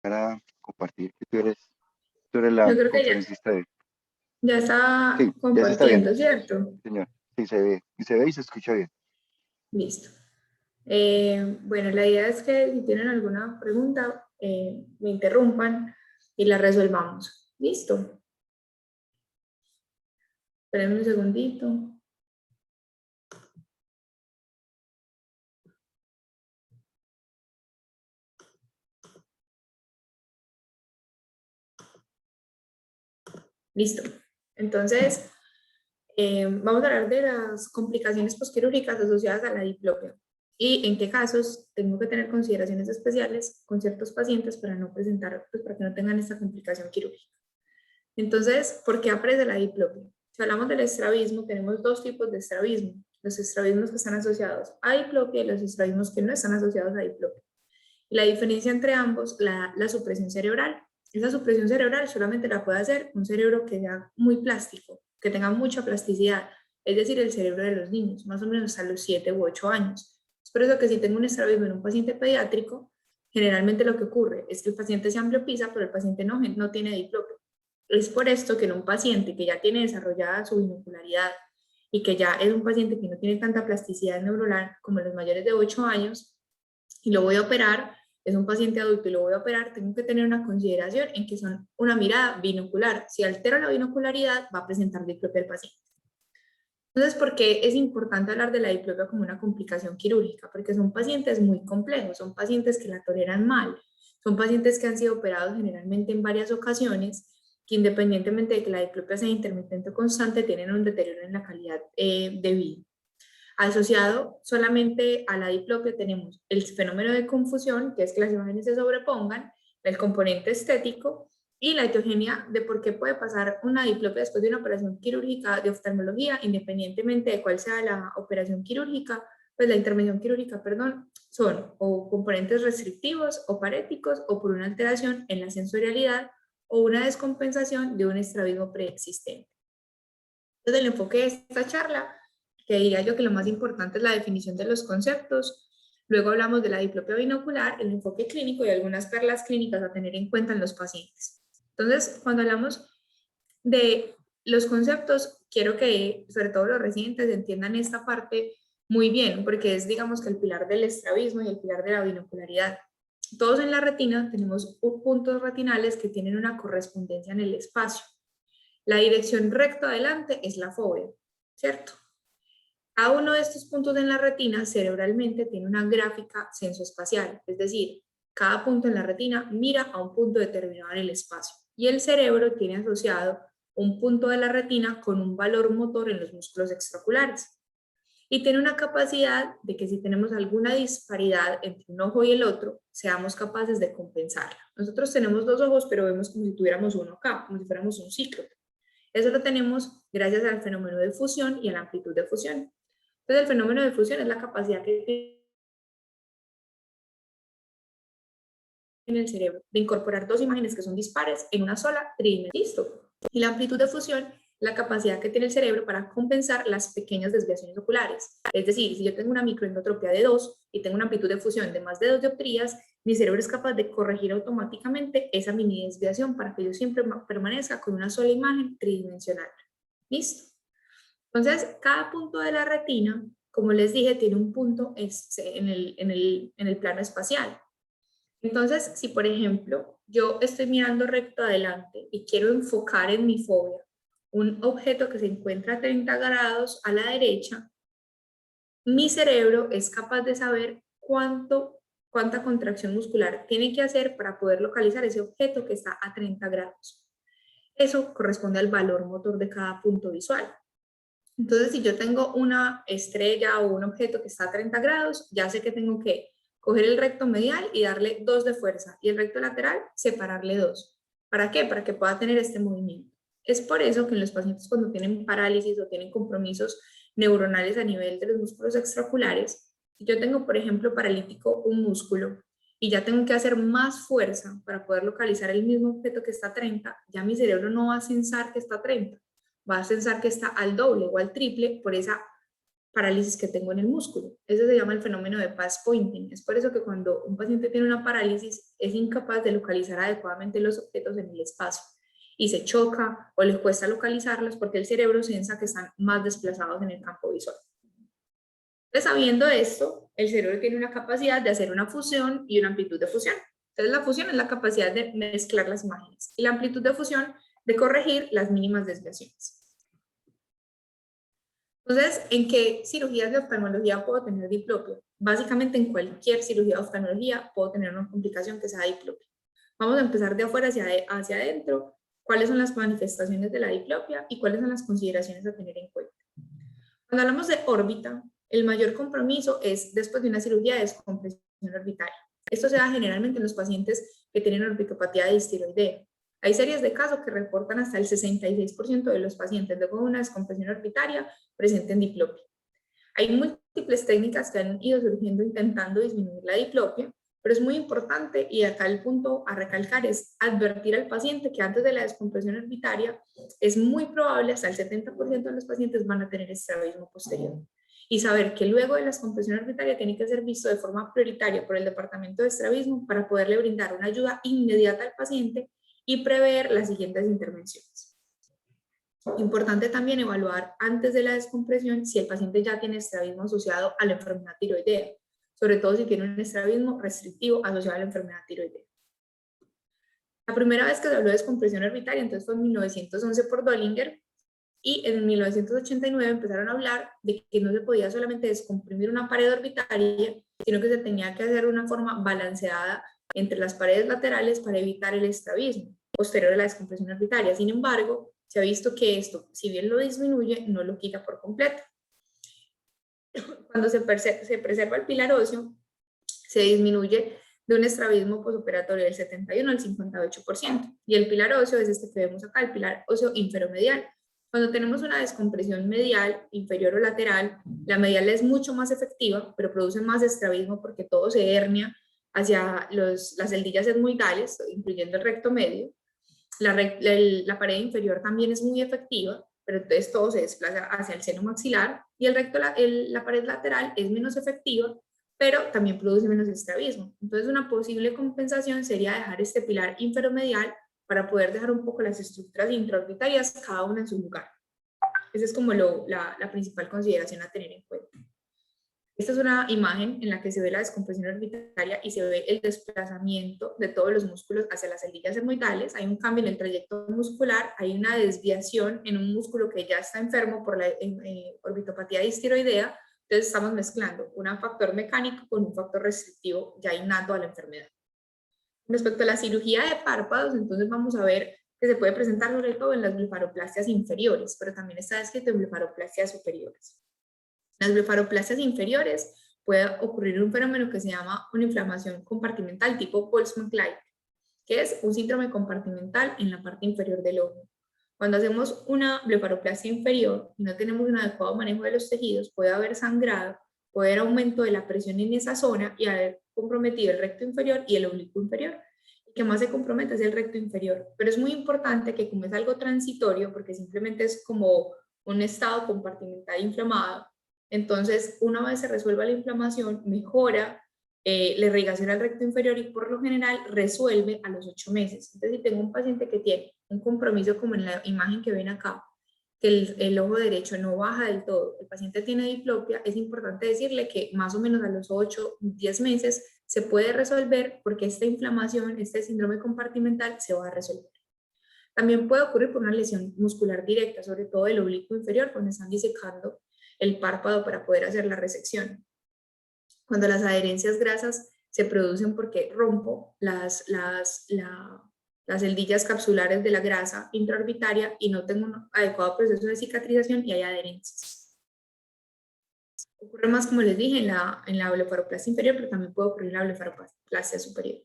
Para compartir que tú eres la Yo creo que conferencista de... ya Sí, está ya se está viendo, compartiendo, ¿cierto? señor. Sí, se ve y se escucha bien. Listo. Bueno, la idea es que si tienen alguna pregunta, me interrumpan y la resolvamos. Listo. Espérenme un segundito. Listo. Entonces, vamos a hablar de las complicaciones posquirúrgicas asociadas a la diplopia y en qué casos tengo que tener consideraciones especiales con ciertos pacientes para no presentar, pues para que no tengan esta complicación quirúrgica. Entonces, ¿por qué aparece la diplopia? Si hablamos del estrabismo, tenemos dos tipos de estrabismo. Los estrabismos que están asociados a diplopia y los estrabismos que no están asociados a diplopia. Y la diferencia entre ambos, la supresión cerebral. Esa supresión cerebral solamente la puede hacer un cerebro que sea muy plástico, que tenga mucha plasticidad, es decir, el cerebro de los niños, más o menos hasta los 7 u 8 años. Es por eso que si tengo un estrabismo en un paciente pediátrico, generalmente lo que ocurre es que el paciente se ambliopiza, pero el paciente no tiene diplopia. Es por esto que en un paciente que ya tiene desarrollada su binocularidad y que ya es un paciente que no tiene tanta plasticidad neuronal como los mayores de 8 años, y lo voy a operar, es un paciente adulto y lo voy a operar, tengo que tener una consideración en que son una mirada binocular. Si altero la binocularidad, va a presentar diplopia al paciente. Entonces, ¿por qué es importante hablar de la diplopia como una complicación quirúrgica? Porque son pacientes muy complejos, son pacientes que la toleran mal, son pacientes que han sido operados generalmente en varias ocasiones, que independientemente de que la diplopia sea intermitente o constante, tienen un deterioro en la calidad de vida. Asociado solamente a la diplopia tenemos el fenómeno de confusión, que es que las imágenes se sobrepongan, el componente estético y la heterogeneidad de por qué puede pasar una diplopia después de una operación quirúrgica de oftalmología, independientemente de cuál sea la operación quirúrgica, pues la intervención quirúrgica, perdón, son o componentes restrictivos o paréticos o por una alteración en la sensorialidad o una descompensación de un estrabismo preexistente. Entonces, el enfoque de esta charla, que diría yo que lo más importante es la definición de los conceptos. Luego hablamos de la diplopia binocular, el enfoque clínico y algunas perlas clínicas a tener en cuenta en los pacientes. Entonces, cuando hablamos de los conceptos, quiero que sobre todo los residentes entiendan esta parte muy bien, porque es, digamos, que el pilar del estrabismo y el pilar de la binocularidad. Todos en la retina tenemos puntos retinales que tienen una correspondencia en el espacio. La dirección recta adelante es la fovea, ¿cierto? Cada uno de estos puntos en la retina cerebralmente tiene una gráfica sensoespacial, es decir, cada punto en la retina mira a un punto determinado en el espacio y el cerebro tiene asociado un punto de la retina con un valor motor en los músculos extraoculares y tiene una capacidad de que si tenemos alguna disparidad entre un ojo y el otro, seamos capaces de compensarla. Nosotros tenemos dos ojos, pero vemos como si tuviéramos uno acá, como si fuéramos un ciclo. Eso lo tenemos gracias al fenómeno de fusión y a la amplitud de fusión. Entonces, el fenómeno de fusión es la capacidad que tiene el cerebro de incorporar dos imágenes que son dispares en una sola tridimensión. Listo. Y la amplitud de fusión es la capacidad que tiene el cerebro para compensar las pequeñas desviaciones oculares. Es decir, si yo tengo una microendotropia de 2 y tengo una amplitud de fusión de más de 2 dioptrías, mi cerebro es capaz de corregir automáticamente esa mini desviación para que yo siempre permanezca con una sola imagen tridimensional. ¿Listo? Entonces, cada punto de la retina, como les dije, tiene un punto en el plano espacial. Entonces, si por ejemplo yo estoy mirando recto adelante y quiero enfocar en mi fobia un objeto que se encuentra a 30 grados a la derecha, mi cerebro es capaz de saber cuánta contracción muscular tiene que hacer para poder localizar ese objeto que está a 30 grados. Eso corresponde al valor motor de cada punto visual. Entonces, si yo tengo una estrella o un objeto que está a 30 grados, ya sé que tengo que coger el recto medial y darle 2 de fuerza y el recto lateral separarle 2. ¿Para qué? Para que pueda tener este movimiento. Es por eso que en los pacientes cuando tienen parálisis o tienen compromisos neuronales a nivel de los músculos extraoculares, si yo tengo, por ejemplo, paralítico un músculo y ya tengo que hacer más fuerza para poder localizar el mismo objeto que está a 30, ya mi cerebro no va a sensar que está a 30, va a pensar que está al doble o al triple por esa parálisis que tengo en el músculo. Eso se llama el fenómeno de pass pointing. Es por eso que cuando un paciente tiene una parálisis es incapaz de localizar adecuadamente los objetos en el espacio y se choca o les cuesta localizarlos porque el cerebro piensa que están más desplazados en el campo visual. Entonces, sabiendo esto, el cerebro tiene una capacidad de hacer una fusión y una amplitud de fusión. Entonces, la fusión es la capacidad de mezclar las imágenes y la amplitud de fusión de corregir las mínimas desviaciones. Entonces, ¿en qué cirugías de oftalmología puedo tener diplopia? Básicamente en cualquier cirugía de oftalmología puedo tener una complicación que sea diplopia. Vamos a empezar de afuera hacia adentro. ¿Cuáles son las manifestaciones de la diplopia y cuáles son las consideraciones a tener en cuenta? Cuando hablamos de órbita, el mayor compromiso es después de una cirugía de descompresión orbitaria. Esto se da generalmente en los pacientes que tienen orbitopatía distiroidea. Hay series de casos que reportan hasta el 66% de los pacientes luego de una descompresión orbitaria presenten diplopia. Hay múltiples técnicas que han ido surgiendo intentando disminuir la diplopia, pero es muy importante, y acá el punto a recalcar es advertir al paciente que antes de la descompresión orbitaria es muy probable, hasta el 70% de los pacientes van a tener estrabismo posterior. Y saber que luego de la descompresión orbitaria tiene que ser visto de forma prioritaria por el departamento de estrabismo para poderle brindar una ayuda inmediata al paciente y prever las siguientes intervenciones. Importante también evaluar antes de la descompresión si el paciente ya tiene estrabismo asociado a la enfermedad tiroidea, sobre todo si tiene un estrabismo restrictivo asociado a la enfermedad tiroidea. La primera vez que se habló de descompresión orbitaria entonces fue en 1911 por Dollinger, y en 1989 empezaron a hablar de que no se podía solamente descomprimir una pared orbitaria, sino que se tenía que hacer una forma balanceada entre las paredes laterales para evitar el estrabismo posterior a la descompresión orbitaria. Sin embargo, se ha visto que esto, si bien lo disminuye, no lo quita por completo. Cuando se preserva el pilar óseo, se disminuye de un estrabismo posoperatorio del 71 al 58%. Y el pilar óseo es este que vemos acá, el pilar óseo inferomedial. Cuando tenemos una descompresión medial, inferior o lateral, la medial es mucho más efectiva, pero produce más estrabismo porque todo se hernia hacia las celdillas etmoidales, incluyendo el recto medio. La pared inferior también es muy efectiva, pero entonces todo se desplaza hacia el seno maxilar, y la pared lateral es menos efectiva, pero también produce menos estrabismo. Entonces una posible compensación sería dejar este pilar inferomedial para poder dejar un poco las estructuras intraorbitarias, cada una en su lugar. Esa es como la principal consideración a tener en cuenta. Esta es una imagen en la que se ve la descompresión orbitaria y se ve el desplazamiento de todos los músculos hacia las celdillas etmoidales. Hay un cambio en el trayecto muscular, hay una desviación en un músculo que ya está enfermo por la orbitopatía distiroidea. Entonces estamos mezclando un factor mecánico con un factor restrictivo ya innato a la enfermedad. Respecto a la cirugía de párpados, entonces vamos a ver que se puede presentar sobre todo en las blefaroplastias inferiores, pero también está descrito en blefaroplastias superiores. En las blefaroplastias inferiores puede ocurrir un fenómeno que se llama una inflamación compartimental tipo Boltzmann-Klein, que es un síndrome compartimental en la parte inferior del ojo. Cuando hacemos una blefaroplastia inferior y no tenemos un adecuado manejo de los tejidos, puede haber sangrado, puede haber aumento de la presión en esa zona y haber comprometido el recto inferior y el oblicuo inferior. El que más se compromete es el recto inferior, pero es muy importante que, como es algo transitorio, porque simplemente es como un estado compartimental inflamado, entonces una vez se resuelva la inflamación, mejora la irrigación al recto inferior y por lo general resuelve a los 8 meses. Entonces, si tengo un paciente que tiene un compromiso como en la imagen que ven acá, que el ojo derecho no baja del todo, el paciente tiene diplopia, es importante decirle que más o menos a los 8, 10 meses se puede resolver porque esta inflamación, este síndrome compartimental se va a resolver. También puede ocurrir por una lesión muscular directa, sobre todo del oblicuo inferior, cuando están disecando el párpado para poder hacer la resección. Cuando las adherencias grasas se producen porque rompo las celdillas capsulares de la grasa intraorbitaria y no tengo un adecuado proceso de cicatrización y hay adherencias. Ocurre más, como les dije, en la blefaroplastia inferior, pero también puede ocurrir en la blefaroplastia superior.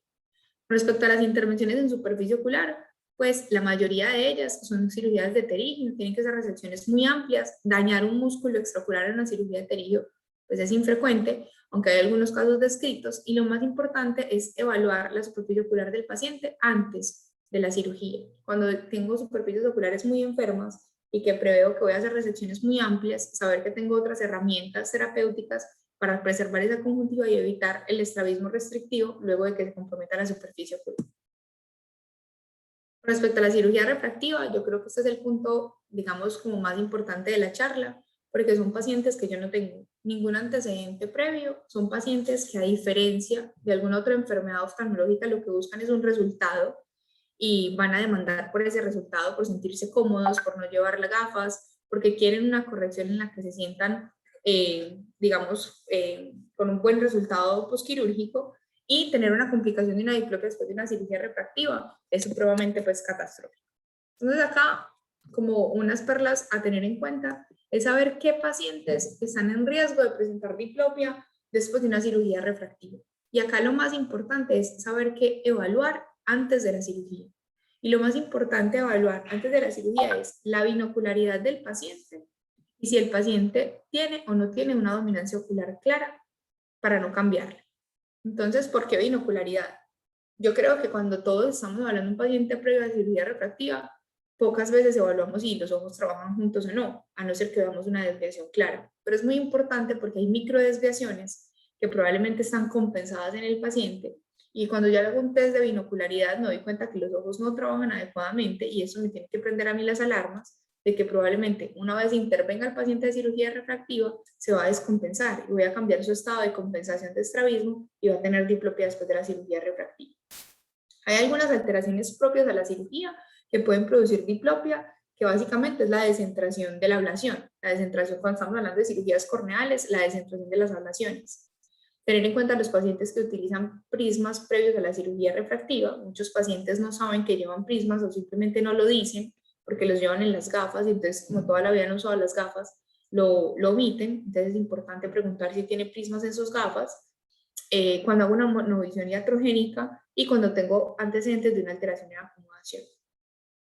Respecto a las intervenciones en superficie ocular, pues la mayoría de ellas son cirugías de pterigio, tienen que ser resecciones muy amplias. Dañar un músculo extraocular en una cirugía de pterigio pues es infrecuente, aunque hay algunos casos descritos, y lo más importante es evaluar la superficie ocular del paciente antes de la cirugía. Cuando tengo superficies oculares muy enfermas, y que preveo que voy a hacer resecciones muy amplias, saber que tengo otras herramientas terapéuticas para preservar esa conjuntiva y evitar el estrabismo restrictivo luego de que se comprometa la superficie ocular. Respecto a la cirugía refractiva, yo creo que este es el punto, digamos, como más importante de la charla, porque son pacientes que yo no tengo ningún antecedente previo, son pacientes que a diferencia de alguna otra enfermedad oftalmológica lo que buscan es un resultado y van a demandar por ese resultado, por sentirse cómodos, por no llevar las gafas, porque quieren una corrección en la que se sientan, digamos, con un buen resultado postquirúrgico, y tener una complicación de una diplopia después de una cirugía refractiva es supremamente pues catastrófico. Entonces acá, como unas perlas a tener en cuenta, es saber qué pacientes están en riesgo de presentar diplopia después de una cirugía refractiva. Y acá lo más importante es saber qué evaluar antes de la cirugía. Y lo más importante a evaluar antes de la cirugía es la binocularidad del paciente y si el paciente tiene o no tiene una dominancia ocular clara para no cambiarla. Entonces, ¿por qué binocularidad? Yo creo que cuando todos estamos evaluando un paciente previo a cirugía refractiva, pocas veces evaluamos si los ojos trabajan juntos o no, a no ser que veamos una desviación clara. Pero es muy importante porque hay microdesviaciones que probablemente están compensadas en el paciente, y cuando yo hago un test de binocularidad me doy cuenta que los ojos no trabajan adecuadamente, y eso me tiene que prender a mí las alarmas de que probablemente una vez intervenga el paciente de cirugía refractiva se va a descompensar y voy a cambiar su estado de compensación de estrabismo y va a tener diplopia después de la cirugía refractiva. Hay algunas alteraciones propias de la cirugía que pueden producir diplopia, que básicamente es la descentración de la ablación. La descentración, cuando estamos hablando de cirugías corneales, la descentración de las ablaciones. Tener en cuenta los pacientes que utilizan prismas previos a la cirugía refractiva. Muchos pacientes no saben que llevan prismas o simplemente no lo dicen porque los llevan en las gafas y entonces, como toda la vida han usado las gafas, lo omiten. Entonces es importante preguntar si tiene prismas en sus gafas. Cuando hago una monovision iatrogénica y cuando tengo antecedentes de una alteración en acomodación.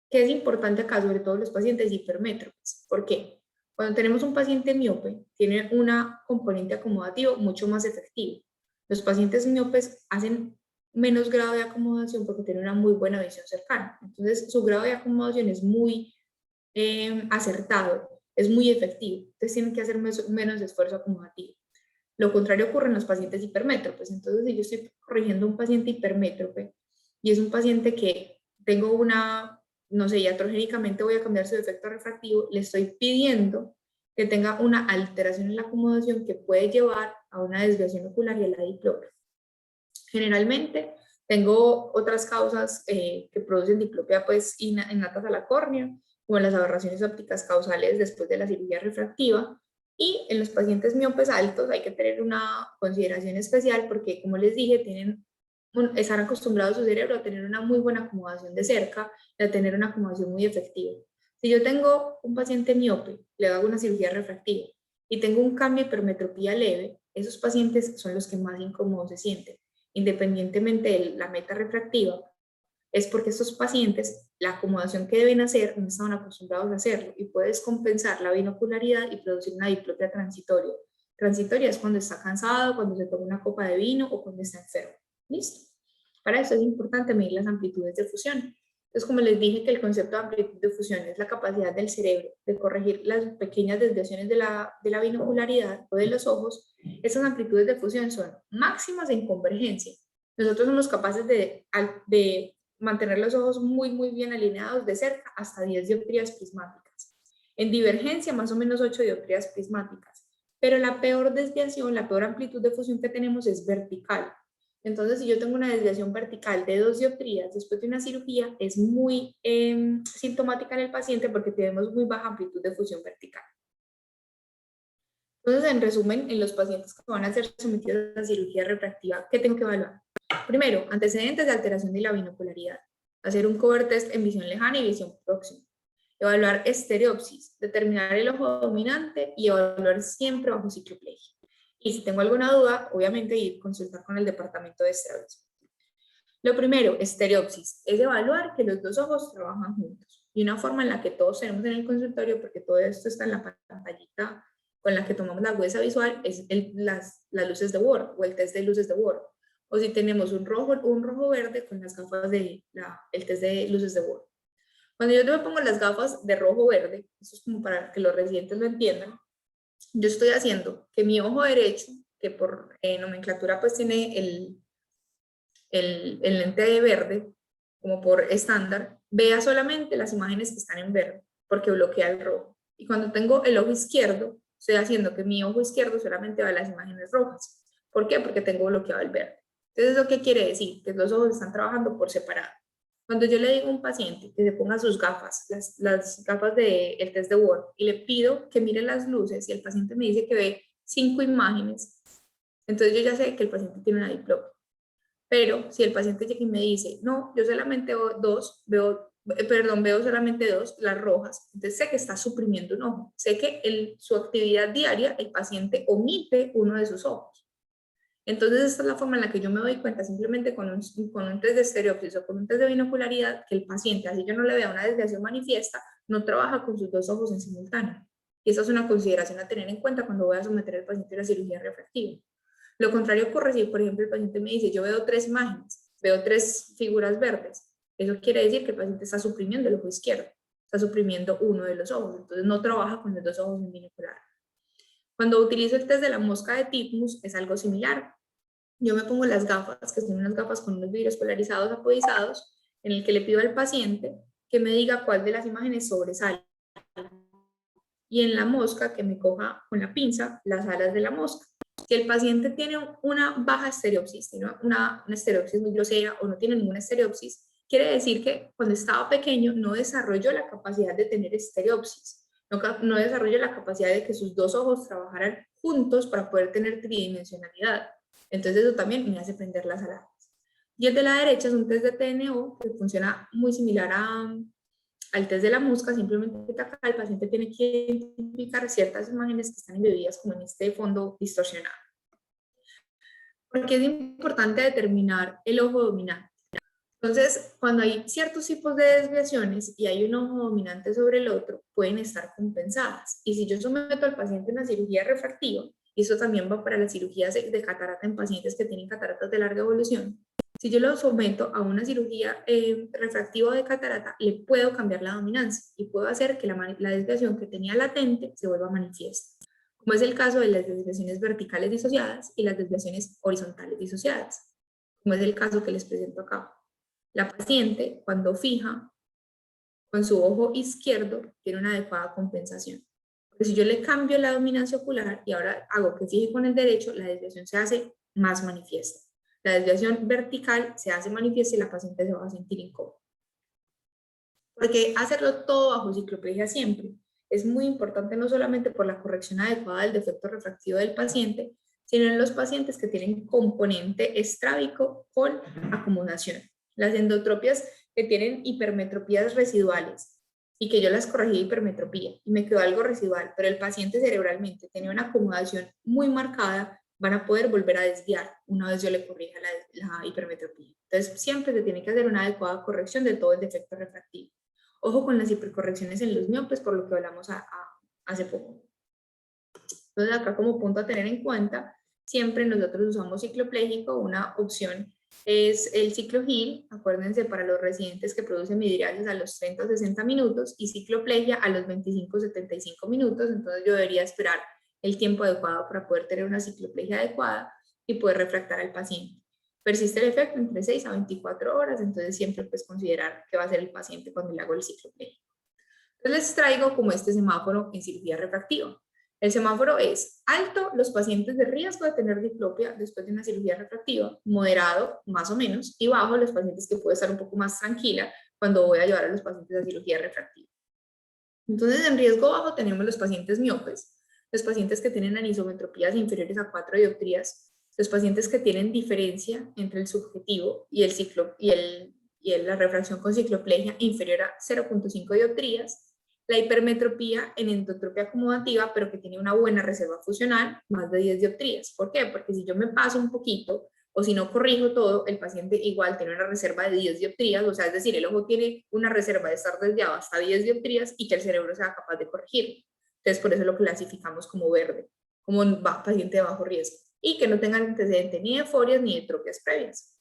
¿Qué es importante acá, sobre todo los pacientes hipermétropes? ¿Por qué? Cuando tenemos un paciente miope, tiene una componente acomodativo mucho más efectivo. Los pacientes miopes hacen menos grado de acomodación porque tienen una muy buena visión cercana. Entonces, su grado de acomodación es muy acertado, es muy efectivo. Entonces, tienen que hacer menos esfuerzo acomodativo. Lo contrario ocurre en los pacientes hipermétropes. Entonces, si yo estoy corrigiendo un paciente hipermétrope y es un paciente que tengo una, no sé, iatrogénicamente voy a cambiar su defecto refractivo, le estoy pidiendo que tenga una alteración en la acomodación que puede llevar a una desviación ocular y a la diplopia. Generalmente tengo otras causas que producen diplopia pues innatas a la córnea, como las aberraciones ópticas causales después de la cirugía refractiva. Y en los pacientes miopes altos hay que tener una consideración especial porque, como les dije, están acostumbrados su cerebro a tener una muy buena acomodación de cerca y a tener una acomodación muy efectiva. Si yo tengo un paciente miope, le hago una cirugía refractiva y tengo un cambio de hipermetropía leve, esos pacientes son los que más incómodos se sienten, independientemente de la meta refractiva. Es porque estos pacientes, la acomodación que deben hacer, no estaban acostumbrados a hacerlo y puedes compensar la binocularidad y producir una diplopia transitoria. Transitoria es cuando está cansado, cuando se toma una copa de vino o cuando está enfermo. ¿Listo? Para eso es importante medir las amplitudes de fusión. Entonces, como les dije que el concepto de amplitud de fusión es la capacidad del cerebro de corregir las pequeñas desviaciones de la binocularidad o de los ojos, esas amplitudes de fusión son máximas en convergencia. Nosotros somos capaces de mantener los ojos muy bien alineados de cerca hasta 10 dioptrías prismáticas. En divergencia, más o menos 8 dioptrías prismáticas. Pero la peor desviación, la peor amplitud de fusión que tenemos es vertical. Entonces, si yo tengo una desviación vertical de 2 dioptrías después de una cirugía, es muy sintomática en el paciente porque tenemos muy baja amplitud de fusión vertical. Entonces, en resumen, en los pacientes que van a ser sometidos a cirugía refractiva, ¿qué tengo que evaluar? Primero, antecedentes de alteración de la binocularidad. Hacer un cover test en visión lejana y visión próxima. Evaluar estereopsis, determinar el ojo dominante y evaluar siempre bajo cicloplegia. Y si tengo alguna duda, obviamente ir a consultar con el departamento de estrabismo. Lo primero, estereopsis, es evaluar que los dos ojos trabajan juntos. Y una forma en la que todos tenemos en el consultorio, porque todo esto está en la pantallita con la que tomamos la huesa visual, es las luces de Ward o el test de luces de Ward. O si tenemos un rojo verde con las gafas el test de luces de Ward. Cuando yo me pongo las gafas de rojo-verde, eso es como para que los residentes lo entiendan, yo estoy haciendo que mi ojo derecho, que por nomenclatura pues tiene el lente de verde, como por estándar, vea solamente las imágenes que están en verde, porque bloquea el rojo. Y cuando tengo el ojo izquierdo, estoy haciendo que mi ojo izquierdo solamente vea las imágenes rojas. ¿Por qué? Porque tengo bloqueado el verde. Entonces, ¿eso qué quiere decir? Que los ojos están trabajando por separado. Cuando yo le digo a un paciente que se ponga sus gafas, las gafas del test de Word, y le pido que mire las luces, y el paciente me dice que ve 5 imágenes, entonces yo ya sé que el paciente tiene una diplopia. Pero si el paciente llega y me dice, no, yo solamente veo solamente dos, las rojas, entonces sé que está suprimiendo un ojo. Sé que en su actividad diaria el paciente omite uno de sus ojos. Entonces esta es la forma en la que yo me doy cuenta simplemente con un test de estereopsis o con un test de binocularidad que el paciente, así yo no le vea una desviación manifiesta, no trabaja con sus dos ojos en simultáneo. Y esa es una consideración a tener en cuenta cuando voy a someter al paciente a la cirugía refractiva. Lo contrario ocurre si, por ejemplo, el paciente me dice, yo veo 3 imágenes, veo 3 figuras verdes. Eso quiere decir que el paciente está suprimiendo el ojo izquierdo, está suprimiendo uno de los ojos, entonces no trabaja con los dos ojos en binocular. Cuando utilizo el test de la mosca de Titmus es algo similar. Yo me pongo las gafas, que son unas gafas con unos vidrios polarizados apodizados, en el que le pido al paciente que me diga cuál de las imágenes sobresale. Y en la mosca, que me coja con la pinza las alas de la mosca. Si el paciente tiene una baja estereopsis, tiene una estereopsis muy grosera o no tiene ninguna estereopsis, quiere decir que cuando estaba pequeño no desarrolló la capacidad de tener estereopsis, no desarrolló la capacidad de que sus dos ojos trabajaran juntos para poder tener tridimensionalidad. Entonces eso también me hace prender las alarmas. Y el de la derecha es un test de TNO que funciona muy similar al test de la mosca. Simplemente acá el paciente tiene que identificar ciertas imágenes que están embebidas como en este fondo distorsionado. Porque es importante determinar el ojo dominante. Entonces, cuando hay ciertos tipos de desviaciones y hay un ojo dominante sobre el otro, pueden estar compensadas. Y si yo someto al paciente a una cirugía refractiva, y eso también va para las cirugías de catarata en pacientes que tienen cataratas de larga evolución, si yo lo someto a una cirugía refractiva de catarata, le puedo cambiar la dominancia y puedo hacer que la desviación que tenía latente se vuelva manifiesta, como es el caso de las desviaciones verticales disociadas y las desviaciones horizontales disociadas, como es el caso que les presento acá. La paciente, cuando fija con su ojo izquierdo, tiene una adecuada compensación. Porque si yo le cambio la dominancia ocular y ahora hago que fije con el derecho, la desviación se hace más manifiesta. La desviación vertical se hace manifiesta y la paciente se va a sentir incómoda. Porque hacerlo todo bajo cicloplegia siempre es muy importante, no solamente por la corrección adecuada del defecto refractivo del paciente, sino en los pacientes que tienen componente estrábico con acomodación. Las endotropias que tienen hipermetropías residuales y que yo las corregí de hipermetropía y me quedó algo residual, pero el paciente cerebralmente tenía una acomodación muy marcada, van a poder volver a desviar una vez yo le corrija la hipermetropía. Entonces, siempre se tiene que hacer una adecuada corrección de todo el defecto refractivo. Ojo con las hipercorrecciones en los miopes, por lo que hablamos hace poco. Entonces, acá como punto a tener en cuenta, siempre nosotros usamos ciclopléjico. Una opción es el ciclogil, acuérdense, para los residentes que producen midriasis a los 30 o 60 minutos y cicloplegia a los 25 o 75 minutos. Entonces yo debería esperar el tiempo adecuado para poder tener una cicloplegia adecuada y poder refractar al paciente. Persiste el efecto entre 6 a 24 horas, entonces siempre pues considerar que va a ser el paciente cuando le hago el cicloplegia. Entonces les traigo como este semáforo en cirugía refractiva. El semáforo es alto, los pacientes de riesgo de tener diplopia después de una cirugía refractiva, moderado, más o menos, y bajo, los pacientes que puedo estar un poco más tranquila cuando voy a llevar a los pacientes a cirugía refractiva. Entonces, en riesgo bajo tenemos los pacientes miopes, los pacientes que tienen anisometropías inferiores a 4 dioptrías, los pacientes que tienen diferencia entre el subjetivo y la refracción con cicloplegia inferior a 0.5 dioptrías, la hipermetropía en endotropia acomodativa, pero que tiene una buena reserva funcional, más de 10 dioptrías. ¿Por qué? Porque si yo me paso un poquito, o si no corrijo todo, el paciente igual tiene una reserva de 10 dioptrías, o sea, es decir, el ojo tiene una reserva de estar desviado hasta 10 dioptrías y que el cerebro sea capaz de corregir. Entonces, por eso lo clasificamos como verde, como un paciente de bajo riesgo, y que no tenga antecedente ni de forias ni de tropias previas.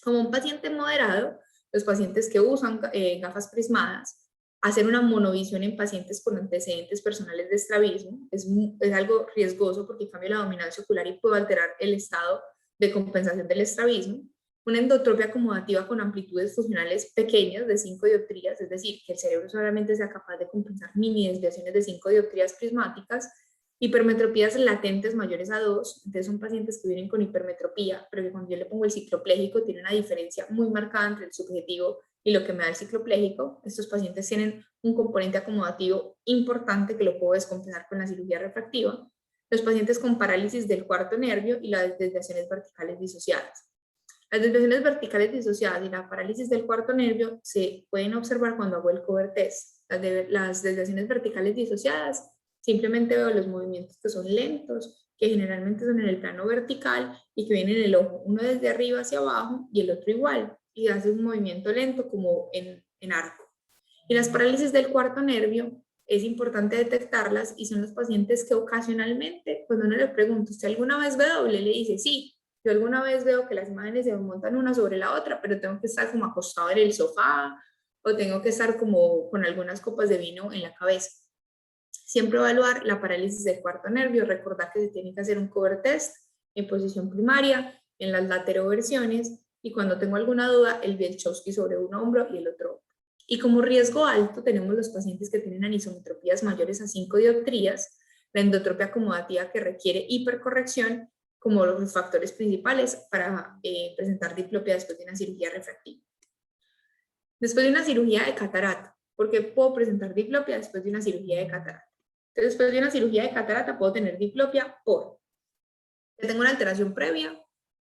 Como un paciente moderado, los pacientes que usan gafas prismadas, hacer una monovisión en pacientes con antecedentes personales de estrabismo es algo riesgoso porque cambia la dominancia ocular y puede alterar el estado de compensación del estrabismo. Una endotropia acomodativa con amplitudes funcionales pequeñas de 5 dioptrías, es decir, que el cerebro solamente sea capaz de compensar mini desviaciones de 5 dioptrías prismáticas. Hipermetropías latentes mayores a 2, entonces son pacientes que vienen con hipermetropía, pero que cuando yo le pongo el ciclopléjico tiene una diferencia muy marcada entre el subjetivo y lo que me da el ciclopléjico. Estos pacientes tienen un componente acomodativo importante que lo puedo descompensar con la cirugía refractiva. Los pacientes con parálisis del cuarto nervio y las desviaciones verticales disociadas. Las desviaciones verticales disociadas y la parálisis del cuarto nervio se pueden observar cuando hago el cover test. Las desviaciones verticales disociadas, simplemente veo los movimientos que son lentos, que generalmente son en el plano vertical y que vienen en el ojo, uno desde arriba hacia abajo y el otro igual, y hace un movimiento lento como en arco. Y las parálisis del cuarto nervio es importante detectarlas y son los pacientes que ocasionalmente, cuando uno le pregunta, ¿usted alguna vez ve doble? Le dice, sí, yo alguna vez veo que las imágenes se montan una sobre la otra, pero tengo que estar como acostado en el sofá o tengo que estar como con algunas copas de vino en la cabeza. Siempre evaluar la parálisis del cuarto nervio, recordar que se tiene que hacer un cover test en posición primaria, en las lateroversiones y cuando tengo alguna duda, el Bielchowski sobre un hombro y el otro. Y como riesgo alto tenemos los pacientes que tienen anisometropías mayores a 5 dioptrías, la endotropia acomodativa que requiere hipercorrección como los factores principales para presentar diplopia después de una cirugía refractiva. Después de una cirugía de catarata, ¿por qué puedo presentar diplopia después de una cirugía de catarata? Entonces, después de una cirugía de catarata puedo tener diplopia porque tengo una alteración previa,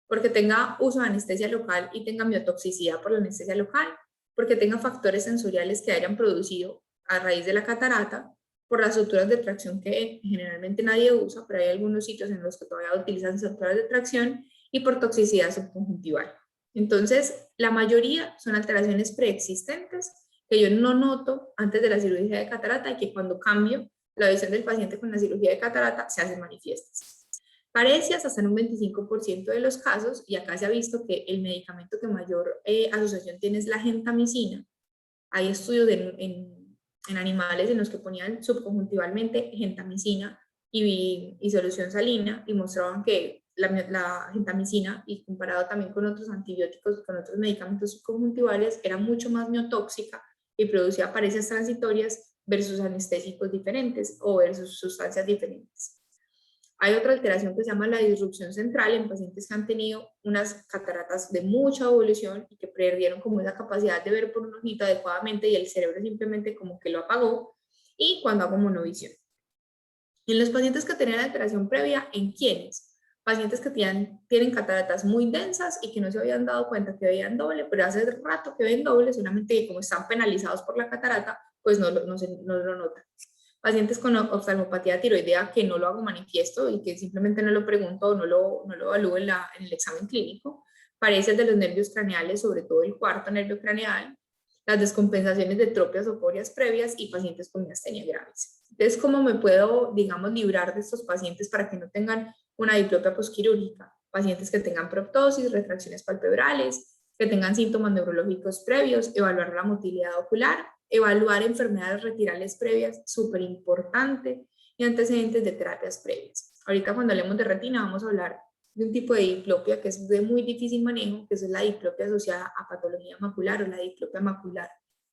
porque tenga uso de anestesia local y tenga miotoxicidad por la anestesia local, porque tenga factores sensoriales que hayan producido a raíz de la catarata, por las suturas de tracción que generalmente nadie usa, pero hay algunos sitios en los que todavía utilizan suturas de tracción, y por toxicidad subconjuntival. Entonces, la mayoría son alteraciones preexistentes que yo no noto antes de la cirugía de catarata y que cuando cambio la visión del paciente con la cirugía de catarata se hacen manifiestas. Parecias hasta en un 25% de los casos, y acá se ha visto que el medicamento que mayor asociación tiene es la gentamicina. Hay estudios en animales en los que ponían subconjuntivalmente gentamicina y solución salina y mostraban que la gentamicina, y comparado también con otros antibióticos, con otros medicamentos subconjuntivales, era mucho más miotóxica y producía parecias transitorias versus anestésicos diferentes o versus sustancias diferentes. Hay otra alteración que se llama la disrupción central en pacientes que han tenido unas cataratas de mucha evolución y que perdieron como esa capacidad de ver por un ojito adecuadamente y el cerebro simplemente como que lo apagó, y cuando hago monovisión. En los pacientes que tenían alteración previa, ¿en quiénes? Pacientes que tienen cataratas muy densas y que no se habían dado cuenta que veían doble, pero hace rato que ven doble, solamente que como están penalizados por la catarata, pues no lo notan. Pacientes con oftalmopatía tiroidea que no lo hago manifiesto y que simplemente no lo pregunto o no lo evalúo en el examen clínico. Parálisis de los nervios craneales, sobre todo el cuarto nervio craneal, las descompensaciones de tropias o forias previas y pacientes con miastenia gravis. Entonces, ¿cómo me puedo, digamos, librar de estos pacientes para que no tengan una diplopia posquirúrgica? Pacientes que tengan proptosis, retracciones palpebrales, que tengan síntomas neurológicos previos, evaluar la motilidad ocular, evaluar enfermedades retinales previas, súper importante, y antecedentes de terapias previas. Ahorita cuando hablemos de retina vamos a hablar de un tipo de diplopia que es de muy difícil manejo, que es la diplopia asociada a patología macular o la diplopia macular,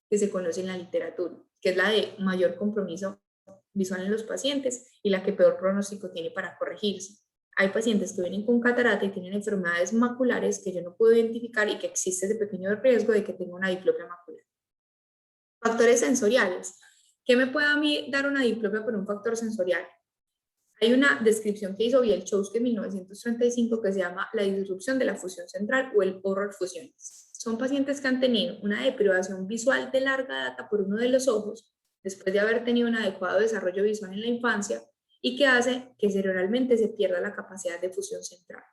que se conoce en la literatura, que es la de mayor compromiso visual en los pacientes y la que peor pronóstico tiene para corregirse. Hay pacientes que vienen con catarata y tienen enfermedades maculares que yo no puedo identificar y que existe ese pequeño riesgo de que tenga una diplopia macular. Factores sensoriales. ¿Qué me puede a mí dar una diplopia por un factor sensorial? Hay una descripción que hizo Bielchowski en 1935 que se llama la disrupción de la fusión central o el horror fusiones. Son pacientes que han tenido una deprivación visual de larga data por uno de los ojos, después de haber tenido un adecuado desarrollo visual en la infancia, y que hace que cerebralmente se pierda la capacidad de fusión central.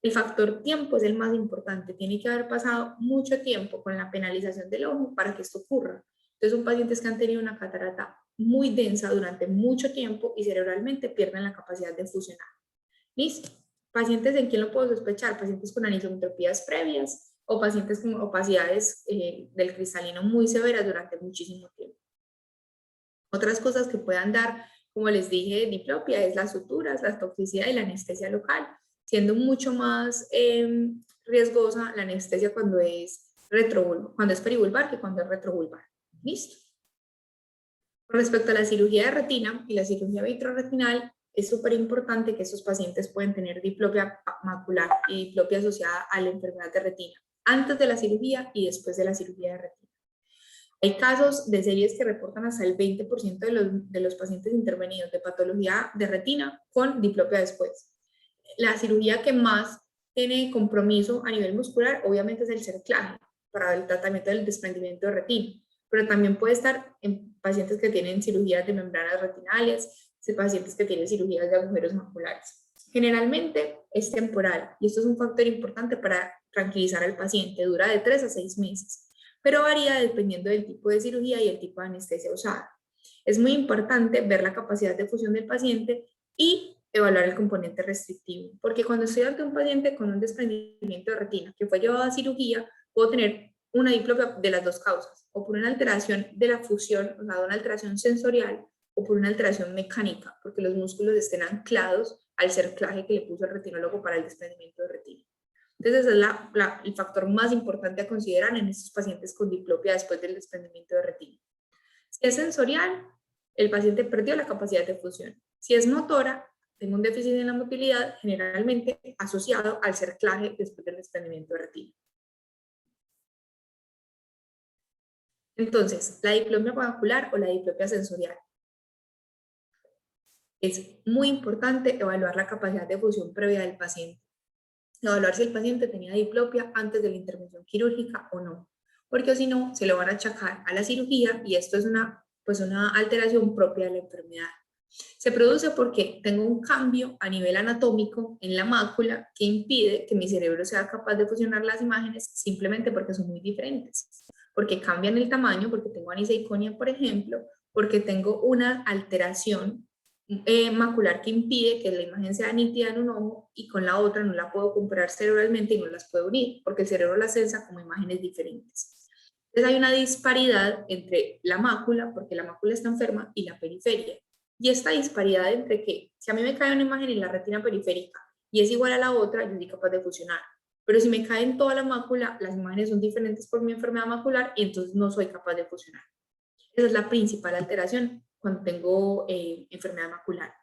El factor tiempo es el más importante. Tiene que haber pasado mucho tiempo con la penalización del ojo para que esto ocurra. Entonces son pacientes que han tenido una catarata muy densa durante mucho tiempo y cerebralmente pierden la capacidad de fusionar. ¿Listo? Pacientes en quién lo puedo sospechar, pacientes con anisometropías previas, o pacientes con opacidades del cristalino muy severas durante muchísimo tiempo. Otras cosas que puedan dar, como les dije, diplopia es las suturas, la toxicidad y la anestesia local, siendo mucho más riesgosa la anestesia cuando es perivulvar que cuando es retrovulvar. ¿Listo? Con respecto a la cirugía de retina y la cirugía vitreoretinal, es súper importante que estos pacientes pueden tener diplopia macular y diplopia asociada a la enfermedad de retina, antes de la cirugía y después de la cirugía de retina. Hay casos de series que reportan hasta el 20% de los pacientes intervenidos de patología de retina con diplopia después. La cirugía que más tiene compromiso a nivel muscular, obviamente, es el cerclaje para el tratamiento del desprendimiento de retina, pero también puede estar en pacientes que tienen cirugías de membranas retinales, pacientes que tienen cirugías de agujeros maculares. Generalmente es temporal y esto es un factor importante para tranquilizar al paciente, dura de 3 a 6 meses, pero varía dependiendo del tipo de cirugía y el tipo de anestesia usada. Es muy importante ver la capacidad de fusión del paciente y evaluar el componente restrictivo, porque cuando estoy ante un paciente con un desprendimiento de retina que fue llevado a cirugía, puedo tener una diplopia de las dos causas, o por una alteración de la fusión, o sea, una alteración sensorial, o por una alteración mecánica, porque los músculos estén anclados al cerclaje que le puso el retinólogo para el desprendimiento de retina. Entonces, ese es el factor más importante a considerar en estos pacientes con diplopia después del desprendimiento de retina. Si es sensorial, el paciente perdió la capacidad de fusión. Si es motora, tengo un déficit en la motilidad, generalmente asociado al cerclaje después del desprendimiento de retina. Entonces, la diplopia macular o la diplopia sensorial. Es muy importante evaluar la capacidad de fusión previa del paciente. Evaluar si el paciente tenía diplopia antes de la intervención quirúrgica o no, porque si no, se lo van a achacar a la cirugía y esto es una alteración propia de la enfermedad. Se produce porque tengo un cambio a nivel anatómico en la mácula que impide que mi cerebro sea capaz de fusionar las imágenes simplemente porque son muy diferentes, porque cambian el tamaño, porque tengo aniseiconia, por ejemplo, porque tengo una alteración macular que impide que la imagen sea nítida en un ojo y con la otra no la puedo comparar cerebralmente y no las puedo unir porque el cerebro las sensa como imágenes diferentes. Entonces hay una disparidad entre la mácula, porque la mácula está enferma, y la periferia. Y esta disparidad entre que si a mí me cae una imagen en la retina periférica y es igual a la otra, yo soy capaz de fusionar. Pero si me cae en toda la mácula, las imágenes son diferentes por mi enfermedad macular y entonces no soy capaz de fusionar. Esa es la principal alteración cuando tengo enfermedad macular.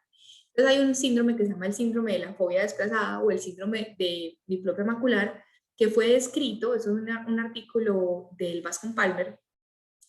Entonces hay un síndrome que se llama el síndrome de la fobia desplazada o el síndrome de diplopia macular que fue descrito, eso es un artículo del Bascom Palmer,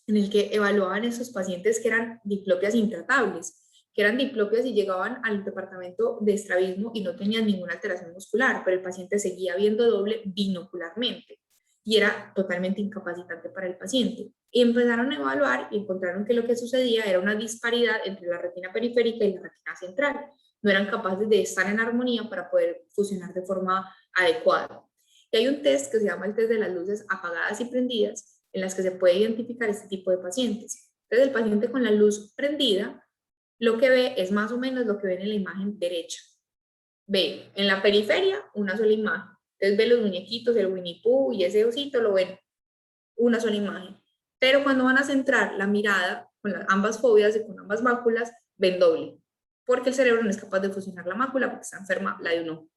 en el que evaluaban a esos pacientes que eran diplopias intratables, que eran diplopias y llegaban al departamento de estrabismo y no tenían ninguna alteración muscular, pero el paciente seguía viendo doble binocularmente y era totalmente incapacitante para el paciente. Y empezaron a evaluar y encontraron que lo que sucedía era una disparidad entre la retina periférica y la retina central. No eran capaces de estar en armonía para poder fusionar de forma adecuada. Y hay un test que se llama el test de las luces apagadas y prendidas, en las que se puede identificar este tipo de pacientes. Entonces, el paciente con la luz prendida, lo que ve es más o menos lo que ve en la imagen derecha. Ve en la periferia una sola imagen. Entonces ve los muñequitos, el Winnie Pooh y ese osito, lo ven una sola imagen. Pero cuando van a centrar la mirada con ambas fobias y con ambas máculas, ven doble, porque el cerebro no es capaz de fusionar la mácula porque está enferma la de un ojo.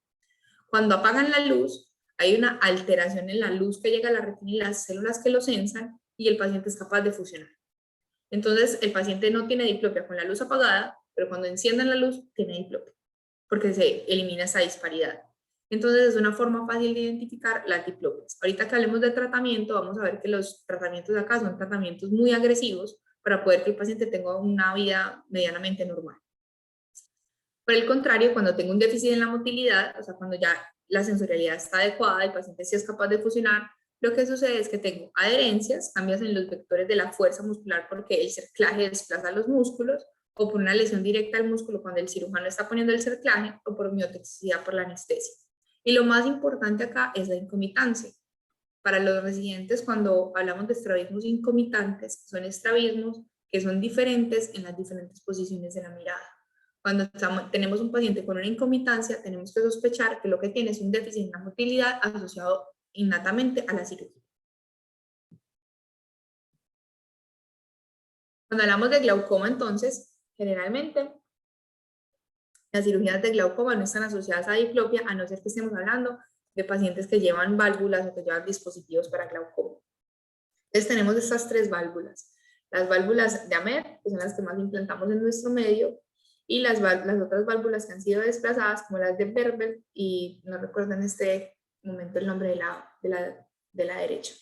Cuando apagan la luz, hay una alteración en la luz que llega a la retina y las células que lo sensan y el paciente es capaz de fusionar. Entonces, el paciente no tiene diplopia con la luz apagada, pero cuando encienden la luz, tiene diplopia, porque se elimina esa disparidad. Entonces, es una forma fácil de identificar las diplopias. Ahorita que hablemos de tratamiento, vamos a ver que los tratamientos de acá son tratamientos muy agresivos para poder que el paciente tenga una vida medianamente normal. Por el contrario, cuando tengo un déficit en la motilidad, o sea, cuando ya la sensorialidad está adecuada, el paciente sí es capaz de fusionar, lo que sucede es que tengo adherencias, cambios en los vectores de la fuerza muscular porque el cerclaje desplaza los músculos, o por una lesión directa al músculo cuando el cirujano está poniendo el cerclaje, o por miotoxicidad por la anestesia. Y lo más importante acá es la incomitancia. Para los residentes, cuando hablamos de estrabismos incomitantes, son estrabismos que son diferentes en las diferentes posiciones de la mirada. Cuando tenemos un paciente con una incomitancia, tenemos que sospechar que lo que tiene es un déficit en la motilidad asociado innatamente a la cirugía. Cuando hablamos de glaucoma, entonces, generalmente las cirugías de glaucoma no están asociadas a diplopia, a no ser que estemos hablando de pacientes que llevan válvulas o que llevan dispositivos para glaucoma. Entonces tenemos estas tres válvulas. Las válvulas de Ahmed, que son las que más implantamos en nuestro medio, y las otras válvulas que han sido desplazadas, como las de Berber, y no recuerdo en este momento el nombre de la derecha.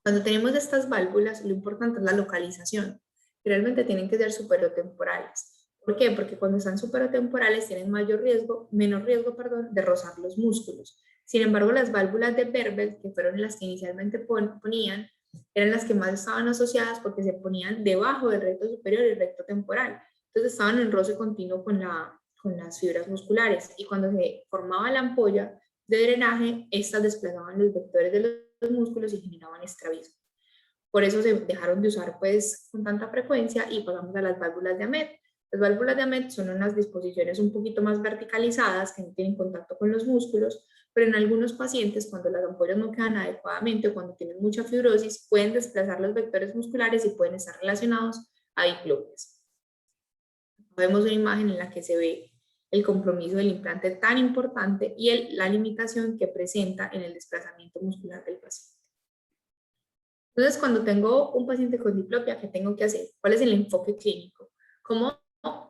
Cuando tenemos estas válvulas, lo importante es la localización. Realmente tienen que ser superotemporales. ¿Por qué? Porque cuando están superotemporales tienen menor riesgo, de rozar los músculos. Sin embargo, las válvulas de Berber, que fueron las que inicialmente ponían, eran las que más estaban asociadas porque se ponían debajo del recto superior y el recto temporal. Entonces estaban en roce continuo con las fibras musculares, y cuando se formaba la ampolla de drenaje, estas desplazaban los vectores de los músculos y generaban estrabismo. Por eso se dejaron de usar pues con tanta frecuencia y pasamos a las válvulas de Ahmed. Las válvulas de Ahmed son unas disposiciones un poquito más verticalizadas que no tienen contacto con los músculos, pero en algunos pacientes, cuando las ampollas no quedan adecuadamente o cuando tienen mucha fibrosis, pueden desplazar los vectores musculares y pueden estar relacionados a diplopias. Vemos una imagen en la que se ve el compromiso del implante tan importante y la limitación que presenta en el desplazamiento muscular del paciente. Entonces, cuando tengo un paciente con diplopia, ¿qué tengo que hacer? ¿Cuál es el enfoque clínico? ¿Cómo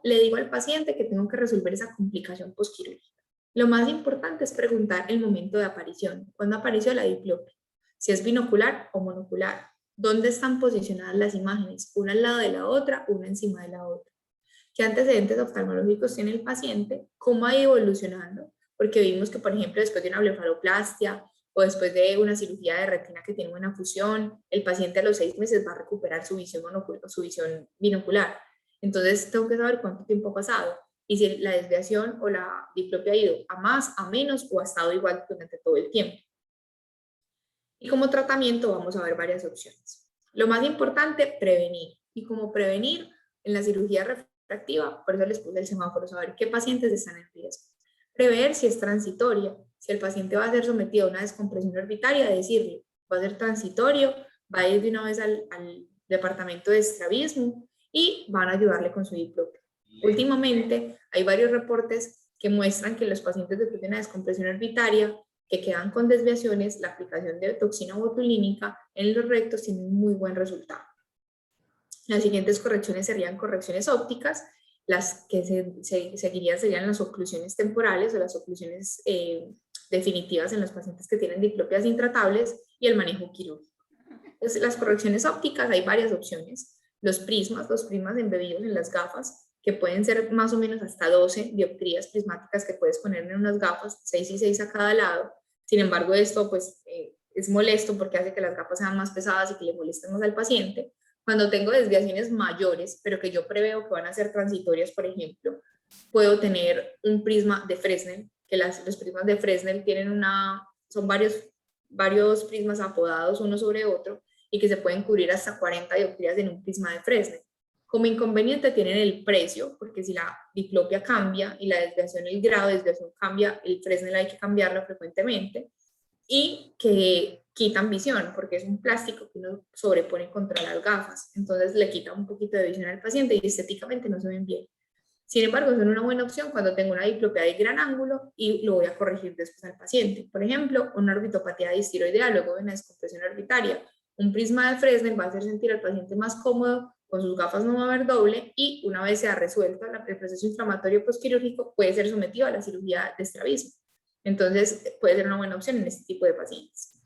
le digo al paciente que tengo que resolver esa complicación postquirúrgica? Lo más importante es preguntar el momento de aparición. ¿Cuándo apareció la diplopia? Si es binocular o monocular. ¿Dónde están posicionadas las imágenes? ¿Una al lado de la otra, una encima de la otra? ¿Qué antecedentes oftalmológicos tiene el paciente? ¿Cómo ha ido evolucionando? Porque vimos que, por ejemplo, después de una blefaroplastia o después de una cirugía de retina que tiene buena fusión, el paciente a los 6 meses va a recuperar su visión binocular. Entonces, tengo que saber cuánto tiempo ha pasado y si la desviación o la diplopia ha ido a más, a menos o ha estado igual durante todo el tiempo. Y como tratamiento vamos a ver varias opciones. Lo más importante, prevenir. Y como prevenir en la cirugía refractiva, por eso les puse el semáforo, saber qué pacientes están en riesgo. Prever si es transitoria, si el paciente va a ser sometido a una descompresión orbitaria, decirle, va a ser transitorio, va a ir de una vez al departamento de estrabismo y van a ayudarle con su diplopia. Últimamente hay varios reportes que muestran que los pacientes después de una descompresión orbitaria que quedan con desviaciones, la aplicación de toxina botulínica en los rectos tiene un muy buen resultado. Las siguientes correcciones serían correcciones ópticas, las que seguirían serían las oclusiones temporales o las oclusiones definitivas en los pacientes que tienen diplopias intratables y el manejo quirúrgico. Entonces, las correcciones ópticas hay varias opciones. Los prismas embebidos en las gafas, que pueden ser más o menos hasta 12 dioptrías prismáticas que puedes poner en unas gafas, 6 y 6 a cada lado. Sin embargo, esto pues es molesto porque hace que las gafas sean más pesadas y que le molesten más al paciente. Cuando tengo desviaciones mayores, pero que yo preveo que van a ser transitorias, por ejemplo, puedo tener un prisma de Fresnel, que los prismas de Fresnel son varios prismas apodados uno sobre otro y que se pueden cubrir hasta 40 dioptrías en un prisma de Fresnel. Como inconveniente tienen el precio, porque si la diplopia cambia y la desviación, el grado de desviación cambia, el Fresnel hay que cambiarlo frecuentemente, y que quitan visión, porque es un plástico que uno sobrepone contra las gafas, entonces le quita un poquito de visión al paciente y estéticamente no se ven bien. Sin embargo, son una buena opción cuando tengo una diplopia de gran ángulo y lo voy a corregir después al paciente. Por ejemplo, una orbitopatía distiroidea luego de una descompresión orbitaria. Un prisma de Fresnel va a hacer sentir al paciente más cómodo, con sus gafas no va a ver doble y una vez se ha resuelto el proceso inflamatorio postquirúrgico puede ser sometido a la cirugía de estrabismo. Entonces puede ser una buena opción en este tipo de pacientes.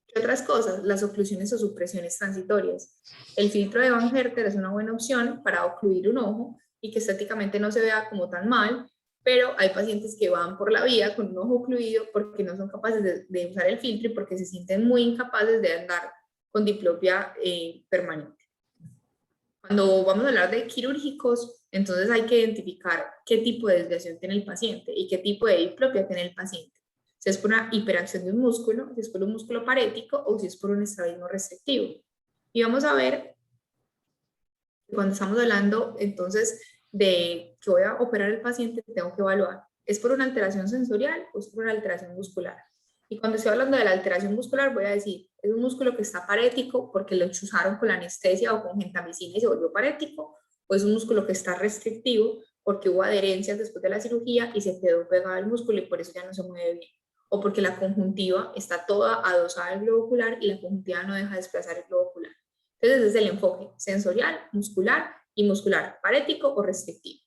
¿Qué otras cosas? Las oclusiones o supresiones transitorias. El filtro de Van Herter es una buena opción para ocluir un ojo y que estéticamente no se vea como tan mal, pero hay pacientes que van por la vida con un ojo ocluido porque no son capaces de usar el filtro y porque se sienten muy incapaces de andar con diplopia permanente. Cuando vamos a hablar de quirúrgicos, entonces hay que identificar qué tipo de desviación tiene el paciente y qué tipo de diplopia tiene el paciente. Si es por una hiperacción de un músculo, si es por un músculo parético o si es por un estrabismo restrictivo. Y vamos a ver, cuando estamos hablando entonces de que voy a operar al paciente, tengo que evaluar, ¿es por una alteración sensorial o es por una alteración muscular? Y cuando estoy hablando de la alteración muscular, voy a decir, es un músculo que está parético porque lo chuzaron con la anestesia o con gentamicina y se volvió parético, o es un músculo que está restrictivo porque hubo adherencias después de la cirugía y se quedó pegado al músculo y por eso ya no se mueve bien, o porque la conjuntiva está toda adosada al globo ocular y la conjuntiva no deja desplazar el globo ocular. Entonces ese es el enfoque sensorial, muscular y muscular, parético o restrictivo.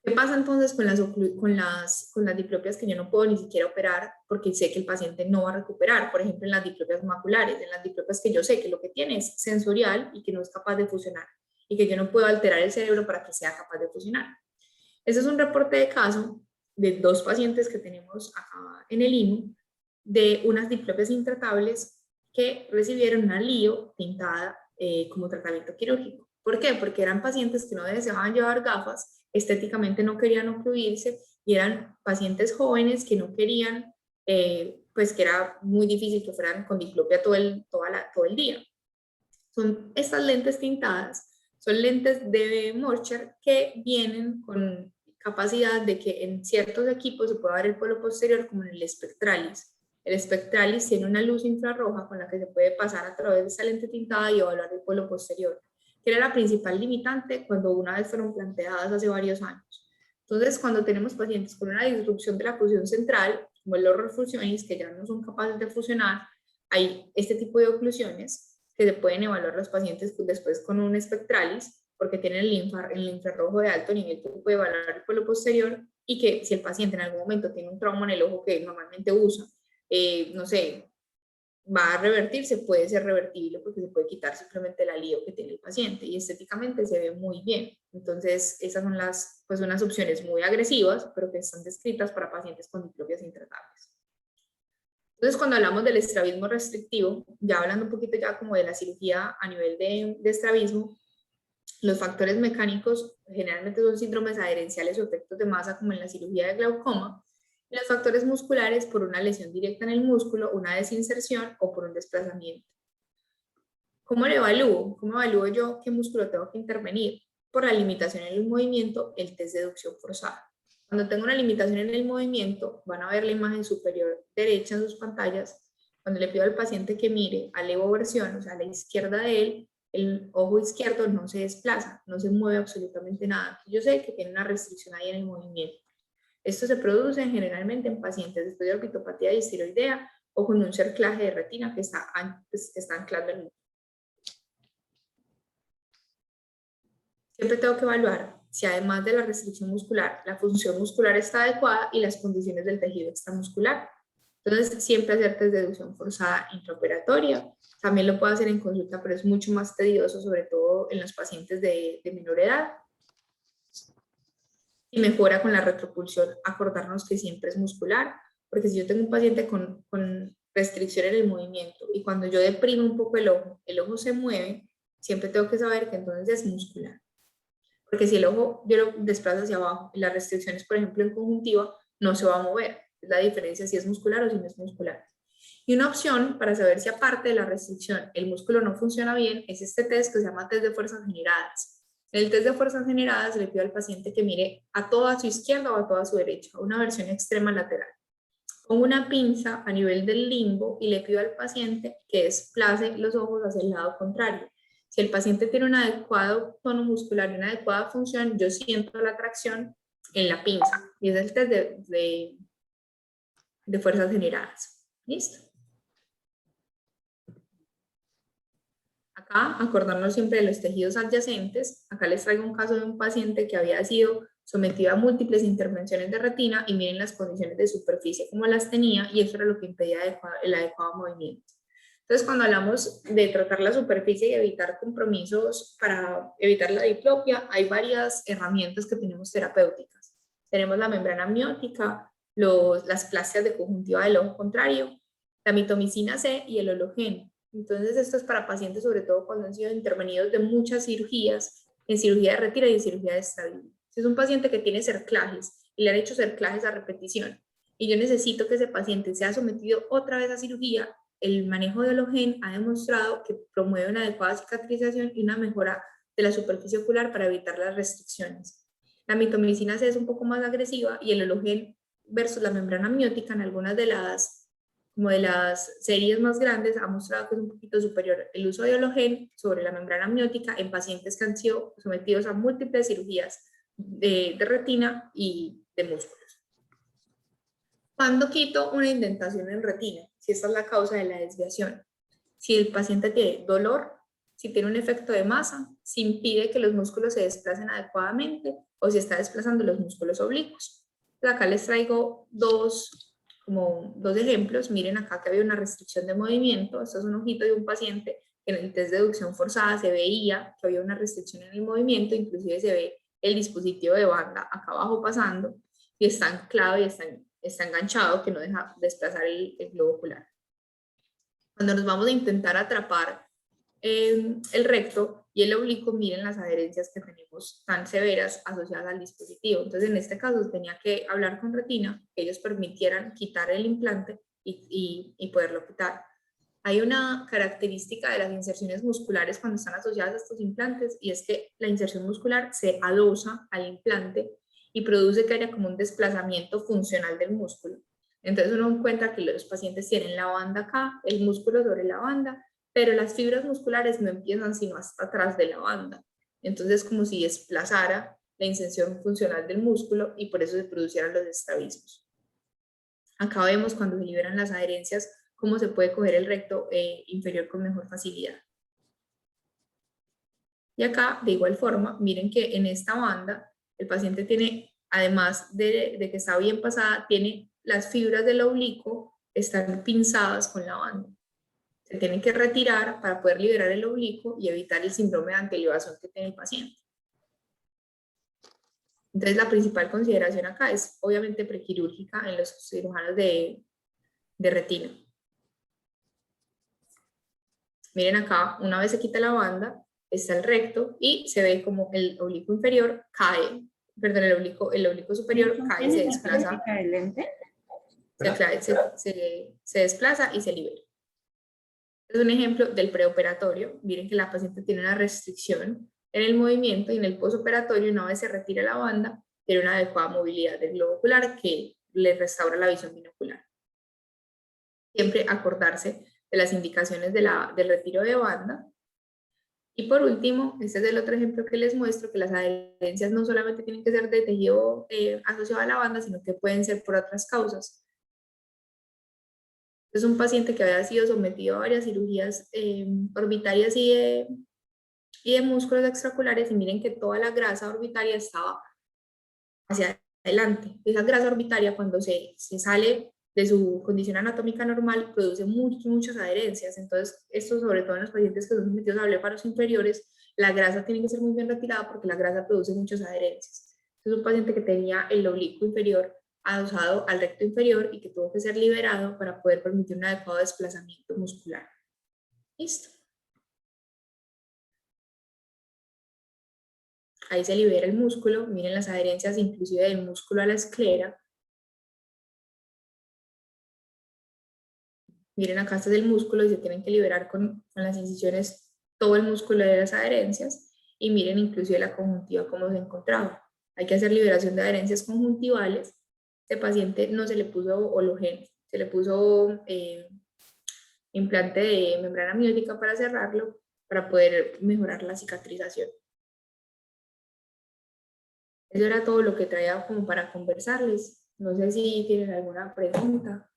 ¿Qué pasa entonces con las diplopias que yo no puedo ni siquiera operar porque sé que el paciente no va a recuperar? Por ejemplo, en las diplopias maculares, en las diplopias que yo sé que lo que tiene es sensorial y que no es capaz de fusionar y que yo no puedo alterar el cerebro para que sea capaz de fusionar. Ese es un reporte de caso de 2 pacientes que tenemos acá en el INU de unas diplopias intratables que recibieron una LIO pintada como tratamiento quirúrgico. ¿Por qué? Porque eran pacientes que no deseaban llevar gafas, estéticamente no querían ocluirse y eran pacientes jóvenes que no querían, pues que era muy difícil que fueran con diplopia todo el día. Son estas lentes tintadas, son lentes de Morcher que vienen con capacidad de que en ciertos equipos se pueda ver el polo posterior como en el Spectralis. El Spectralis tiene una luz infrarroja con la que se puede pasar a través de esa lente tintada y evaluar el polo posterior, que era la principal limitante cuando una vez fueron planteadas hace varios años. Entonces, cuando tenemos pacientes con una disrupción de la fusión central, como el horror fusionis, que ya no son capaces de fusionar, hay este tipo de oclusiones que se pueden evaluar los pacientes después con un Spectralis, porque tienen el infrarrojo de alto nivel que puede evaluar el polo posterior y que si el paciente en algún momento tiene un trauma en el ojo que normalmente usa, no sé, va a revertirse, puede ser revertible porque se puede quitar simplemente el lío que tiene el paciente y estéticamente se ve muy bien. Entonces, esas son pues unas opciones muy agresivas, pero que están descritas para pacientes con diplopias intratables. Entonces, cuando hablamos del estrabismo restrictivo, ya hablando un poquito ya como de la cirugía a nivel de estrabismo, los factores mecánicos generalmente son síndromes adherenciales o efectos de masa como en la cirugía de glaucoma, y los factores musculares por una lesión directa en el músculo, una desinserción o por un desplazamiento. ¿Cómo lo evalúo? ¿Cómo evalúo yo qué músculo tengo que intervenir? Por la limitación en el movimiento, el test de deducción forzada. Cuando tengo una limitación en el movimiento, van a ver la imagen superior derecha en sus pantallas. Cuando le pido al paciente que mire a levoversión, o sea, a la izquierda de él, el ojo izquierdo no se desplaza, no se mueve absolutamente nada. Yo sé que tiene una restricción ahí en el movimiento. Esto se produce generalmente en pacientes después de orbitopatía distiroidea o con un cerclaje de retina que está anclando el músculo. Siempre tengo que evaluar si además de la restricción muscular, la función muscular está adecuada y las condiciones del tejido extramuscular. Entonces, siempre hacer test de deducción forzada intraoperatoria. También lo puedo hacer en consulta, pero es mucho más tedioso, sobre todo en los pacientes de menor edad. Y mejora con la retropulsión, acordarnos que siempre es muscular, porque si yo tengo un paciente con restricción en el movimiento y cuando yo deprimo un poco el ojo se mueve, siempre tengo que saber que entonces es muscular. Porque si el ojo yo lo desplazo hacia abajo y las restricciones, por ejemplo, en conjuntiva, no se va a mover. Es la diferencia si es muscular o si no es muscular. Y una opción para saber si aparte de la restricción el músculo no funciona bien es este test que se llama test de fuerzas generadas. En el test de fuerzas generadas le pido al paciente que mire a toda su izquierda o a toda su derecha, una versión extrema lateral. Pongo una pinza a nivel del limbo y le pido al paciente que desplace los ojos hacia el lado contrario. Si el paciente tiene un adecuado tono muscular y una adecuada función, yo siento la tracción en la pinza. Y es el test de fuerzas generadas. ¿Listo? Acá, acordarnos siempre de los tejidos adyacentes. Acá les traigo un caso de un paciente que había sido sometido a múltiples intervenciones de retina y miren las condiciones de superficie como las tenía y eso era lo que impedía el adecuado movimiento. Entonces, cuando hablamos de tratar la superficie y evitar compromisos para evitar la diplopia, hay varias herramientas que tenemos terapéuticas. Tenemos la membrana amniótica, las plastias de conjuntiva del ojo contrario, la mitomicina C y el hologeno. Entonces, esto es para pacientes, sobre todo cuando han sido intervenidos de muchas cirugías, en cirugía de retiro y en cirugía de estrabismo. Si es un paciente que tiene cerclajes y le han hecho cerclajes a repetición y yo necesito que ese paciente sea sometido otra vez a cirugía, el manejo de hologen ha demostrado que promueve una adecuada cicatrización y una mejora de la superficie ocular para evitar las restricciones. La mitomicina C es un poco más agresiva y el hologen versus la membrana amniótica en algunas de las como de las series más grandes, ha mostrado que es un poquito superior el uso de Hologen sobre la membrana amniótica en pacientes que han sido sometidos a múltiples cirugías de retina y de músculos. ¿Cuándo quito una indentación en retina? Si esta es la causa de la desviación. Si el paciente tiene dolor, si tiene un efecto de masa, si impide que los músculos se desplacen adecuadamente o si está desplazando los músculos oblicuos. Entonces acá les traigo dos ejemplos. Miren acá que había una restricción de movimiento. Esto es un ojito de un paciente que en el test de deducción forzada se veía que había una restricción en el movimiento, inclusive se ve el dispositivo de banda acá abajo pasando y está anclado y está enganchado que no deja desplazar el globo ocular. Cuando nos vamos a intentar atrapar el recto y el oblicuo, miren las adherencias que tenemos tan severas asociadas al dispositivo. Entonces, en este caso, tenía que hablar con retina, que ellos permitieran quitar el implante y poderlo quitar. Hay una característica de las inserciones musculares cuando están asociadas a estos implantes y es que la inserción muscular se adosa al implante y produce que haya como un desplazamiento funcional del músculo. Entonces uno encuentra que los pacientes tienen la banda acá, el músculo sobre la banda, pero las fibras musculares no empiezan sino hasta atrás de la banda. Entonces como si desplazara la inserción funcional del músculo y por eso se producieran los estrabismos. Acá vemos cuando se liberan las adherencias cómo se puede coger el recto inferior con mejor facilidad. Y acá, de igual forma, miren que en esta banda el paciente tiene, además de que está bien pasada, tiene las fibras del oblicuo, están pinzadas con la banda. Se tienen que retirar para poder liberar el oblicuo y evitar el síndrome de anteelevación que tiene el paciente. Entonces, la principal consideración acá es obviamente prequirúrgica en los cirujanos de retina. Miren acá, una vez se quita la banda, está el recto y se ve como el oblicuo inferior cae, perdón, el oblicuo superior cae, se desplaza, se desplaza y se libera. Es un ejemplo del preoperatorio. Miren que la paciente tiene una restricción en el movimiento y en el posoperatorio, una vez se retira la banda, tiene una adecuada movilidad del globo ocular que le restaura la visión binocular. Siempre acordarse de las indicaciones del retiro de banda. Y por último, este es el otro ejemplo que les muestro, que las adherencias no solamente tienen que ser de tejido asociado a la banda, sino que pueden ser por otras causas. Es un paciente que había sido sometido a varias cirugías orbitarias y de músculos extraoculares y miren que toda la grasa orbitaria estaba hacia adelante. Esa grasa orbitaria cuando se sale de su condición anatómica normal produce muchas adherencias. Entonces, esto sobre todo en los pacientes que son sometidos a blefaros inferiores, la grasa tiene que ser muy bien retirada porque la grasa produce muchas adherencias. Es un paciente que tenía el oblicuo inferior adosado al recto inferior y que tuvo que ser liberado para poder permitir un adecuado desplazamiento muscular. Listo. Ahí se libera el músculo. Miren las adherencias inclusive del músculo a la esclera. Miren acá está el músculo y se tienen que liberar con las incisiones todo el músculo de las adherencias y miren inclusive la conjuntiva cómo se encontraba. Hay que hacer liberación de adherencias conjuntivales. Este paciente no se le puso Hologen, se le puso implante de membrana amniótica para cerrarlo para poder mejorar la cicatrización. Eso era todo lo que traía como para conversarles. No sé si tienen alguna pregunta.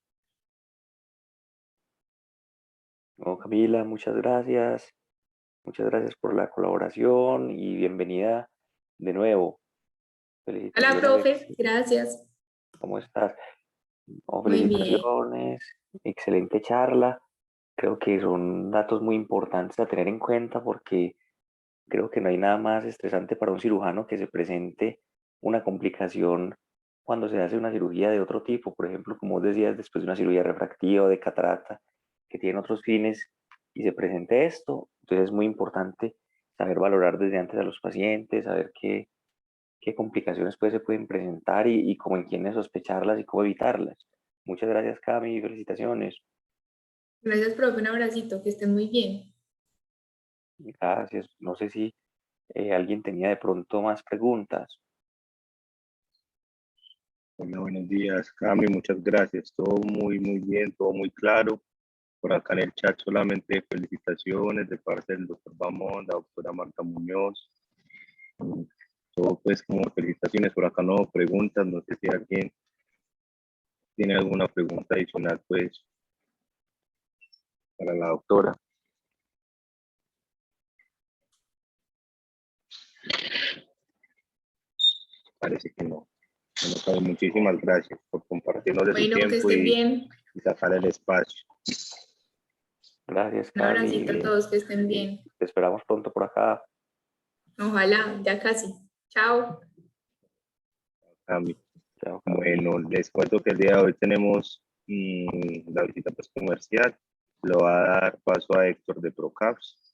No, Camila, muchas gracias. Muchas gracias por la colaboración y bienvenida de nuevo. Hola, Felicitaciones. profe. Gracias. ¿Cómo estás? No, Muy bien. felicitaciones. Excelente charla. Creo que son datos muy importantes a tener en cuenta porque creo que no hay nada más estresante para un cirujano que se presente una complicación cuando se hace una cirugía de otro tipo, por ejemplo, como vos decías, después de una cirugía refractiva o de catarata, que tiene otros fines y se presente esto. Entonces es muy importante saber valorar desde antes a los pacientes, saber qué complicaciones se pueden presentar y cómo en quiénes sospecharlas y cómo evitarlas. Muchas gracias, Cami, felicitaciones. Gracias, profe. Un abracito. Que estén muy bien. Gracias. No sé si alguien tenía de pronto más preguntas. Hola, buenos días, Cami, muchas gracias. Todo muy, muy bien, todo muy claro. Por acá en el chat solamente felicitaciones de parte del doctor Bamón, la doctora Marta Muñoz. Todo pues como felicitaciones. Por acá no preguntas, no sé si alguien tiene alguna pregunta adicional pues para la doctora. Parece que no. Bueno, Cami, muchísimas gracias por compartirnos de su Bueno, que tiempo estén bien. y sacar el espacio. Gracias, Un abracito a Cami. todos, que estén bien. Te esperamos pronto por acá. Ojalá, ya casi. Chao. Cami. Chao, Cami. Bueno, les cuento que el día de hoy tenemos la visita pues, comercial. Lo va a dar paso a Héctor de Procaps.